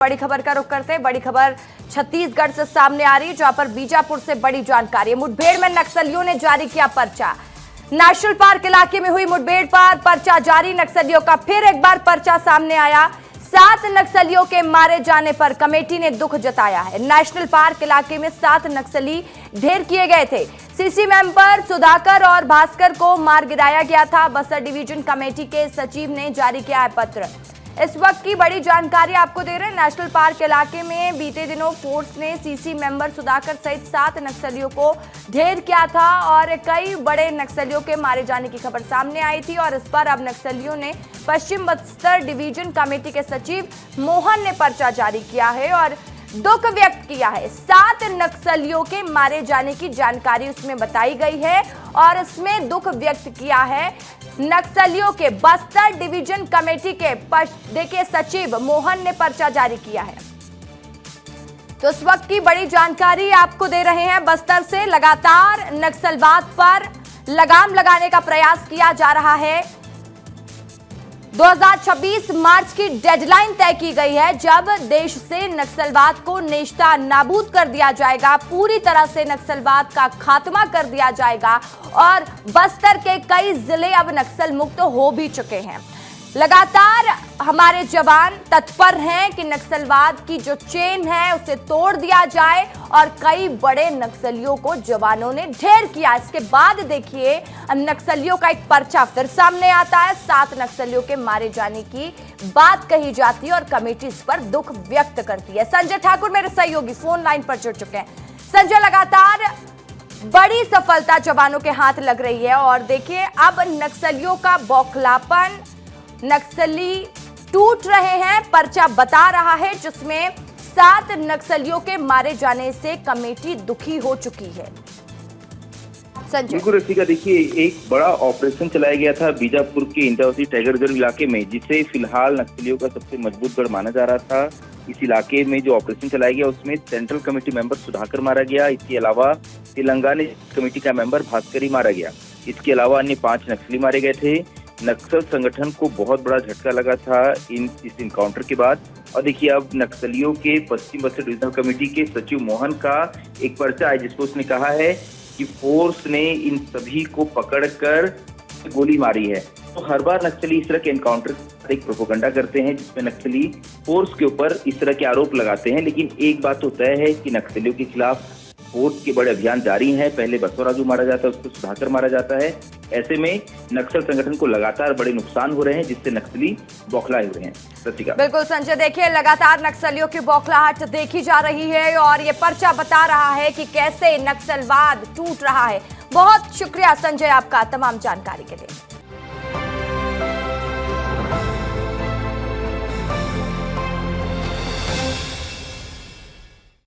बड़ी खबर का रुख करते हैं। बड़ी खबर छत्तीसगढ़ से सामने आ रही है, जहां पर बीजापुर से बड़ी जानकारी है। मुठभेड़ में नक्सलियों ने जारी किया पर्चा। नेशनल पार्क इलाके में हुई मुठभेड़ पर पर्चा जारी। नक्सलियों का फिर एक बार पर्चा सामने आया। 7 नक्सलियों के मारे जाने पर कमेटी ने दुख जताया है। नेशनल पार्क इलाके में 7 नक्सली ढेर किए गए थे। सीसी मेंबर सुधाकर और भास्कर को मार गिराया गया था। बस्तर डिवीजन कमेटी के सचिव ने जारी किया है पत्र। इस वक्त की बड़ी जानकारी आपको दे रहे हैं। नेशनल पार्क इलाके में बीते दिनों फोर्स ने सीसी मेंबर सुधाकर सहित 7 नक्सलियों को ढेर किया था और कई बड़े नक्सलियों के मारे जाने की खबर सामने आई थी। और इस पर अब नक्सलियों ने पश्चिम बस्तर डिवीजन कमेटी के सचिव मोहन ने पर्चा जारी किया है और दुख व्यक्त किया है। 7 नक्सलियों के मारे जाने की जानकारी उसमें बताई गई है और इसमें दुख व्यक्त किया है नक्सलियों के। बस्तर डिवीजन कमेटी के देखिए सचिव मोहन ने पर्चा जारी किया है। तो इस वक्त की बड़ी जानकारी आपको दे रहे हैं। बस्तर से लगातार नक्सलवाद पर लगाम लगाने का प्रयास किया जा रहा है। 2026 मार्च की डेडलाइन तय की गई है, जब देश से नक्सलवाद को नेश्ता नाबूद कर दिया जाएगा। पूरी तरह से नक्सलवाद का खात्मा कर दिया जाएगा और बस्तर के कई जिले अब नक्सल मुक्त हो भी चुके हैं। लगातार हमारे जवान तत्पर हैं कि नक्सलवाद की जो चेन है उसे तोड़ दिया जाए और कई बड़े नक्सलियों को जवानों ने ढेर किया। इसके बाद देखिए नक्सलियों का एक पर्चा फिर सामने आता है। 7 नक्सलियों के मारे जाने की बात कही जाती है और कमेटी इस पर दुख व्यक्त करती है। संजय ठाकुर मेरे सहयोगी फोन लाइन पर जुड़ चुके हैं। संजय, लगातार बड़ी सफलता जवानों के हाथ लग रही है और देखिए अब नक्सलियों का बौखलापन, नक्सली टूट रहे हैं। पर्चा बता रहा है जिसमें 7 नक्सलियों के मारे जाने से कमेटी दुखी हो चुकी है। संजय, बिल्कुल रसिका, देखिए एक बड़ा ऑपरेशन चलाया गया था बीजापुर के इंद्रावती टाइगर रिजर्व इलाके में, जिसे फिलहाल नक्सलियों का सबसे मजबूत गढ़ माना जा रहा था। इस इलाके में जो ऑपरेशन चलाया गया उसमें सेंट्रल कमेटी मेंबर सुधाकर मारा गया। इसके अलावा तेलंगाना कमेटी का मेंबर भास्कर मारा गया। इसके अलावा अन्य 5 नक्सली मारे गए थे। नक्सल संगठन को बहुत बड़ा झटका लगा था इस इनकाउंटर के बाद। और देखिए अब नक्सलियों के पश्चिम बस्तर डिविजनल कमेटी के सचिव मोहन का एक पर्चा है जिसमें उसने कहा है कि फोर्स ने इन सभी को पकड़कर गोली मारी है। तो हर बार नक्सली इस तरह के एनकाउंटर एक प्रोपोगंडा करते हैं जिसमें नक्सली फोर्स के ऊपर इस तरह के आरोप लगाते हैं। लेकिन एक बात तो तय है कि नक्सलियों के खिलाफ फोर्स के बड़े अभियान जारी हैं। पहले बसवराजू मारा जाता है, उसको सुधाकर मारा जाता है। ऐसे में नक्सल संगठन को लगातार बड़े नुकसान हो रहे हैं जिससे नक्सली बौखलाए हुए हैं। रसिका, बिल्कुल संजय, देखिए लगातार नक्सलियों की बौखलाहट देखी जा रही है और ये पर्चा बता रहा है कि कैसे नक्सलवाद टूट रहा है। बहुत शुक्रिया संजय आपका तमाम जानकारी के लिए।